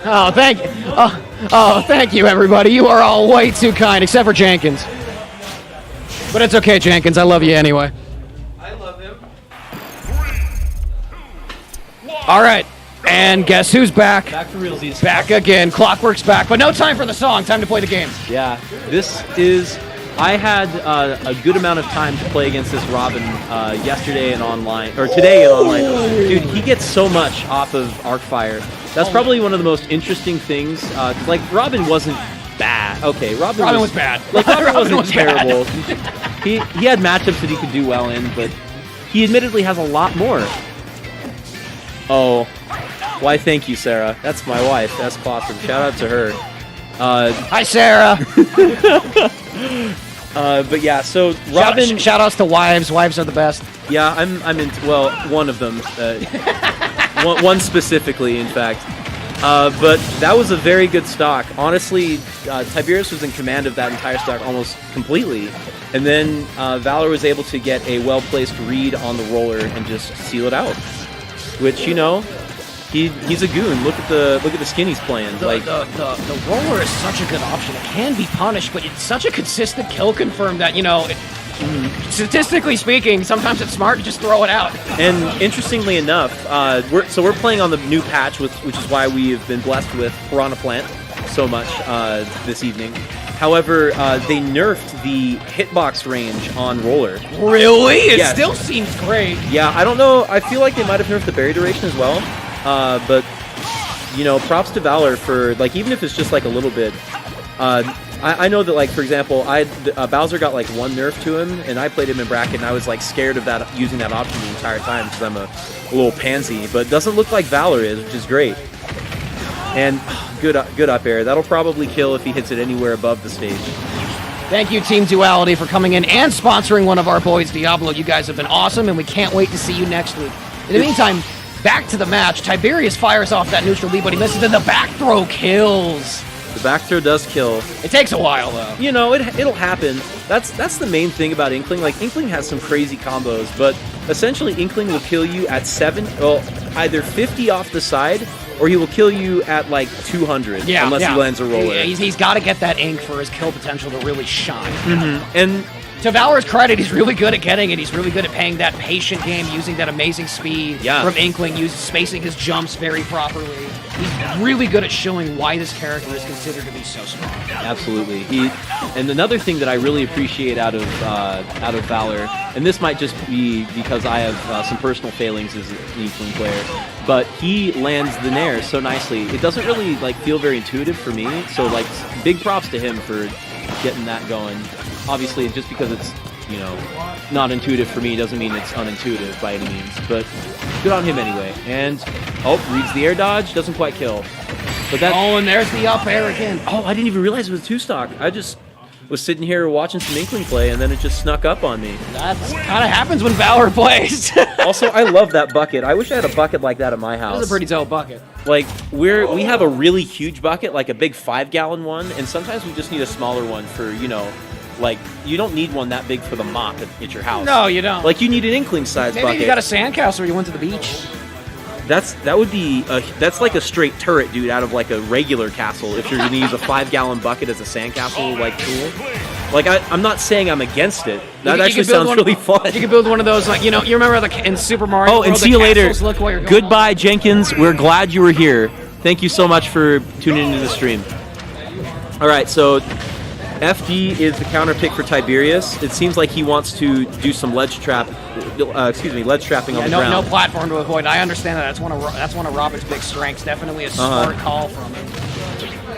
Oh, thank you. Thank you, everybody. You are all way too kind, except for Jenkins. But it's okay, Jenkins. I love you anyway. I love him. All right. And guess who's back? Back for realsies. Back again. Clockwork's back, but no time for the song. Time to play the game. Yeah, I had a good amount of time to play against this Robin yesterday and online, or today and online. Dude, he gets so much off of Arcfire. That's probably one of the most interesting things. Like, Robin wasn't bad. Okay, Robin was bad. Like, Robin wasn't was terrible. He had matchups that he could do well in, but he admittedly has a lot more. Oh. Why, thank you, Sarah. That's my wife. That's awesome. Shout out to her. Hi, Sarah. But yeah, so Robin. Shout outs to wives. Wives are the best. Yeah, I'm in. Well, one of them. One specifically, in fact. But that was a very good stock. Honestly, Tiberius was in command of that entire stock almost completely. And then Valor was able to get a well-placed read on the roller and just seal it out. Which, you know, he's a goon. Look at the skin he's playing. The roller is such a good option. It can be punished, but it's such a consistent kill confirm that, you know, statistically speaking, sometimes it's smart to just throw it out. And interestingly enough, we're playing on the new patch, which is why we have been blessed with Piranha Plant so much this evening. However, they nerfed the hitbox range on roller. Really? It still seems great. Yeah, I don't know. I feel like they might have nerfed the berry duration as well. But, you know, props to Valor for, like, even if it's just, like, a little bit. I know that, like, for example, Bowser got, like, one nerf to him, and I played him in bracket, and I was, like, scared of that using that option the entire time because I'm a little pansy. But it doesn't look like Valor is, which is great. And good up air. That'll probably kill if he hits it anywhere above the stage. Thank you, Team Duality, for coming in and sponsoring one of our boys, Diablo. You guys have been awesome, and we can't wait to see you next week. In the meantime, back to the match. Tiberius fires off that neutral B, but he misses, and the back throw kills. The back throw does kill. It takes a while, though. You know, it'll happen. That's the main thing about Inkling. Like, Inkling has some crazy combos, but essentially Inkling will kill you at either 50 off the side, or he will kill you at, like, 200, unless he lands a roller. He's got to get that ink for his kill potential to really shine. Mm-hmm. And to Valor's credit, he's really good at getting it. He's really good at playing that patient game, using that amazing speed from Inkling, spacing his jumps very properly. He's really good at showing why this character is considered to be so strong. Absolutely. And another thing that I really appreciate out of Valor, and this might just be because I have some personal failings as an Inkling player, but he lands the Nair so nicely. It doesn't really, like, feel very intuitive for me, so, like, big props to him for getting that going. Obviously, just because it's, you know, not intuitive for me doesn't mean it's unintuitive by any means, but good on him anyway. And, reads the air dodge, doesn't quite kill. But and there's the up air again. Oh, I didn't even realize it was 2-stock. I just was sitting here watching some Inkling play, and then it just snuck up on me. That kind of happens when Valor plays. Also, I love that bucket. I wish I had a bucket like that at my house. It's a pretty dope bucket. Like, we have a really huge bucket, like a big 5-gallon one, and sometimes we just need a smaller one for, you know, like, you don't need one that big for the mop at your house. No, you don't. Like, you need an Inkling-sized bucket. Maybe you got a sandcastle or you went to the beach. That's like a straight turret, dude, out of, like, a regular castle if you're going to use a 5-gallon bucket as a sandcastle, like, tool. Like, I'm not saying I'm against it. That actually sounds really fun. You can build one of those, like, you know, you remember in Super Mario World, and see you later. Goodbye, Jenkins. We're glad you were here. Thank you so much for tuning into the stream. All right, so FD is the counter pick for Tiberius. It seems like he wants to do some ledge trapping on the ground. No platform to avoid. I understand that. That's one of Robin's big strengths. Definitely a smart call from him.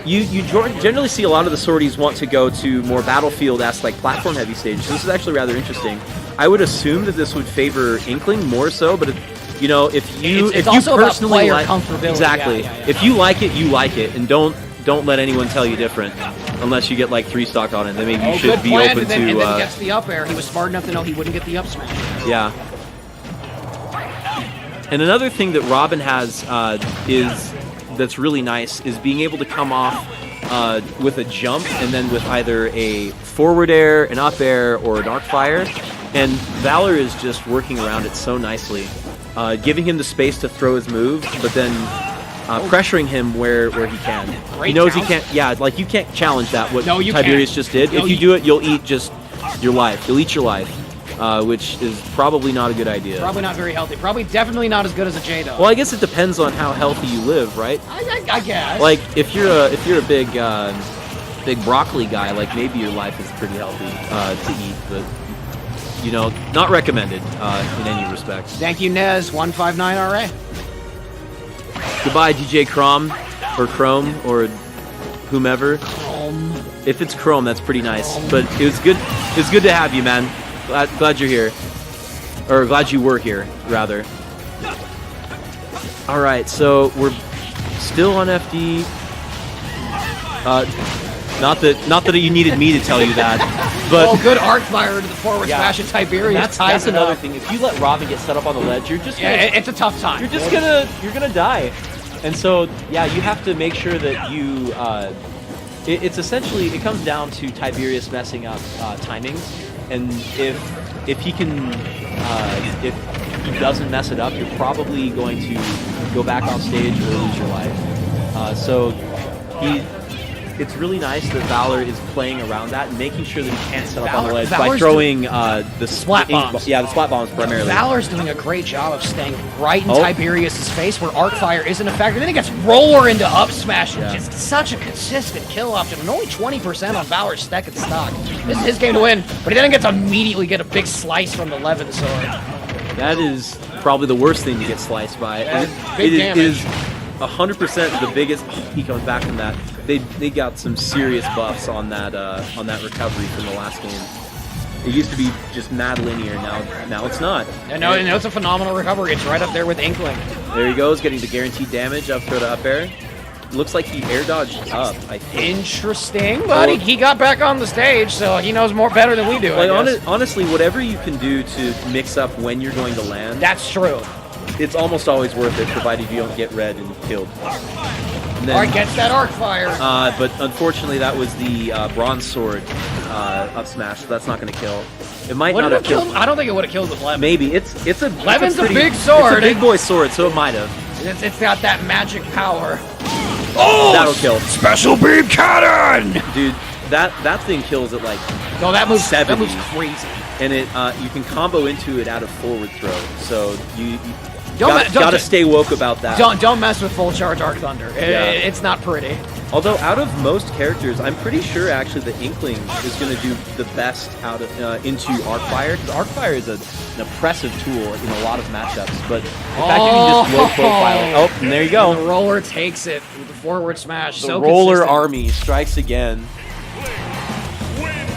You generally see a lot of the sorties want to go to more battlefield-esque, like, platform-heavy stages. This is actually rather interesting. I would assume that this would favor Inkling more so, but you know, if you personally like comfortability. Exactly. Yeah. If you like it, you like it, and don't let anyone tell you different. Unless you get, like, 3-stock on it, then maybe you should be open to. And then he gets the up air. He was smart enough to know he wouldn't get the up smash. Yeah. And another thing that Robin has that's really nice is being able to come off with a jump and then with either a forward air, an up air, or an arc fire. And Valor is just working around it so nicely, giving him the space to throw his move, but then pressuring him where he can. Great He knows he challenge. can't. Yeah, like you can't challenge that. What No, you Tiberius can't. just did. No, If you do it, you'll eat just your life. You'll eat your life, which is probably not a good idea. Probably not very healthy. Probably definitely not as good as a J-Dog. Well, I guess it depends on how healthy you live, right? I guess. Like if you're a big broccoli guy, like maybe your life is pretty healthy to eat, but you know, not recommended in any respect. Thank you, Nez 159RA. Goodbye, DJ Chrome or whomever. If it's Chrome, that's pretty nice. But it was good. It's good to have you, man. Glad you're here, or glad you were here, rather. All right, so we're still on FD. Not that you needed me to tell you that, but Oh, good arc fire to the forward Yeah. smash, and Tiberius ties that's it another up. thing. If you let Robin get set up on the ledge, you're just Yeah, gonna, it's a tough time. you're gonna die. And so yeah, you have to make sure that you. It's essentially it comes down to Tiberius messing up timings, and if he can if he doesn't mess it up, you're probably going to go back off stage or lose your life. So it's really nice that Valor is playing around that and making sure that he can't set up on the ledge by Valor's throwing the splat bombs. Yeah, the splat bombs primarily. Valor's doing a great job of staying right in Oh. Tiberius' face where arc fire isn't a factor. Then he gets roller into up smash, Yeah. which is such a consistent kill option, and only 20% on Valor's stack and stock. This is his game to win, but he then gets immediately get a big slice from the Levin sword. That is probably the worst thing to get sliced by. Yeah, And big it damage. is 100% the biggest. Oh, he comes back from that. They got some serious buffs on that recovery from the last game. It used to be just mad linear. Now it's not. And no, it's a phenomenal recovery. It's right up there with Inkling. There he goes, getting the guaranteed damage up throw to up air. Looks like he air dodged up. I think. Interesting, but he got back on the stage, so he knows more better than we do. I Like guess. honestly, whatever you can do to mix up when you're going to land, That's true. it's almost always worth it, provided you don't get red and killed. And then, Alright, gets that arc fire. but unfortunately, that was the bronze sword up smash, so that's not going to kill. It might Would not it have have killed. killed? I don't think it would have killed with Levin. Maybe it's a Levin's a pretty- big sword. It's a big boy sword, so it might have. It's got that magic power. Oh! That'll kill, Special beam cannon! dude. That thing kills at like, No, that moves 70. crazy. and it you can combo into it out of forward throw. So you Don't gotta stay woke about that. Don't mess with full charge Arc Thunder. Yeah. It's not pretty. Although out of most characters, I'm pretty sure actually the Inkling is going to do the best out of into Arcfire, because Arcfire is an oppressive tool in a lot of matchups. But the fact that you can just low profile it, oh, and there you The go. roller takes it with the forward smash. The so roller consistent. army strikes again.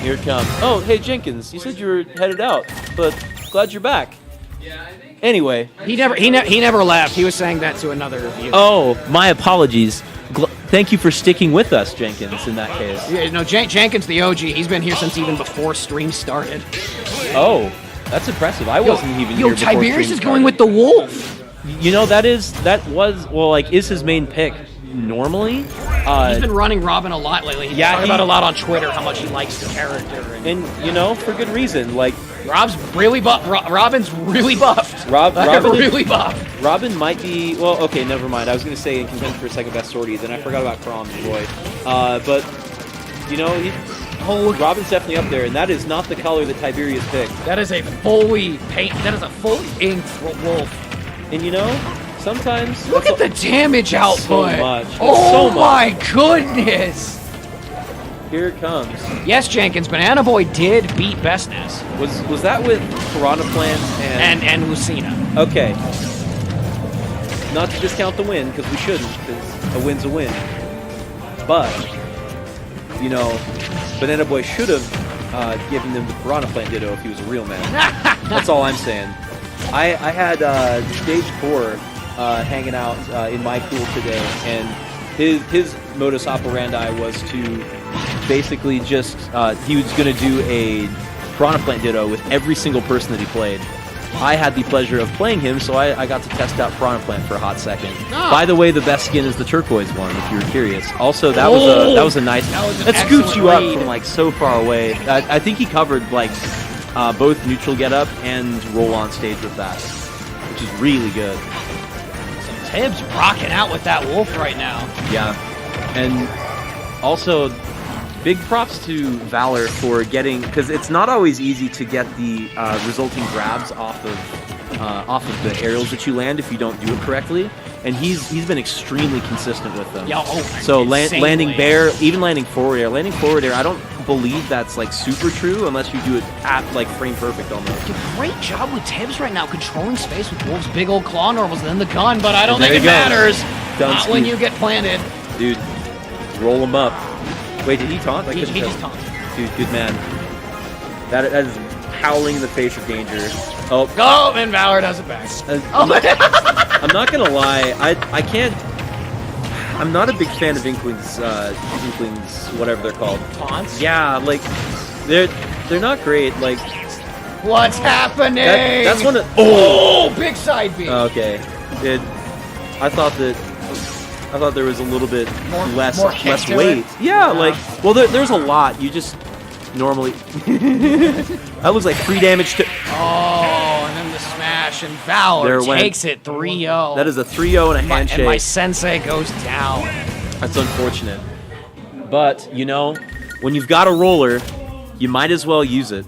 Here it comes. Oh, hey Jenkins, you said you were headed out, but glad you're back. Anyway. He never left. He was saying that to another viewer. Oh, my apologies. Thank you for sticking with us, Jenkins, in that case. Yeah, no, Jenkins the OG. He's been here since even before stream started. Oh, that's impressive. I wasn't even here before Tiberius stream is going started. with the wolf. You know, that was, well, like, is his main pick normally? He's been running Robin a lot lately. He's Yeah, talking he- about a lot on Twitter how much he likes the character. And, you know, for good reason. Like, Rob's really buff. Robin's really buffed. Robin really buffed. Robin might be, well, okay, never mind. I was going to say in contention for second best sortie, then I forgot about Crom and Roy. But, you know, Robin's definitely up there, and that is not the color that Tiberius picked. That is a fully inked wolf. And, you know, sometimes... Look at the damage output. much. Oh So much. my goodness. Here it comes. Yes, Jenkins, Banana Boy did beat Bestness Was that with Piranha Plant and Lucina. Okay. Not to discount the win, because we shouldn't, because a win's a win. But, you know, Banana Boy should have given them the Piranha Plant Ditto if he was a real man. That's all I'm saying. I had Stage 4 hanging out in my pool today, and his modus operandi was to basically just, he was going to do a Piranha Plant Ditto with every single person that he played. I had the pleasure of playing him, so I got to test out Piranha Plant for a hot second. Oh. By the way, the best skin is the turquoise one, if you were curious. Also, that was a nice... That was an That scoops you up excellent from, read. like, so far away. I think he covered, like, both neutral get up and roll on stage with that, which is really good. Tibbs rocking out with that wolf right now. Yeah, and also big props to Valor for getting, because it's not always easy to get the resulting grabs off of the aerials that you land if you don't do it correctly. And he's been extremely consistent with them. Yeah, so landing bear, even landing forward air, I don't believe that's like super true unless you do it at like frame perfect almost. Great job with Tibbs right now, controlling space with Wolf's big old claw normals and then the gun, but I don't And think it there you go. matters. Done Not when you get planted. Dude, roll him up. Wait, did he taunt? He just taunted. Dude, good man. That is howling in the face of danger. Oh, Go, and Valor does it back. I'm not gonna lie, I can't. I'm not a big fan of Inklings, whatever they're called. Taunts? Yeah, like they're not great. Like What's happening? that's one of big side beat. okay. I thought there was a little bit less kick to weight. it. Yeah, like well, there's a lot. You just normally that was like 3 damage to. Oh, and then the smash, and Valor takes it 3-0. That is a 3-0 and a handshake. And my sensei goes down. That's unfortunate. But, you know, when you've got a roller, you might as well use it.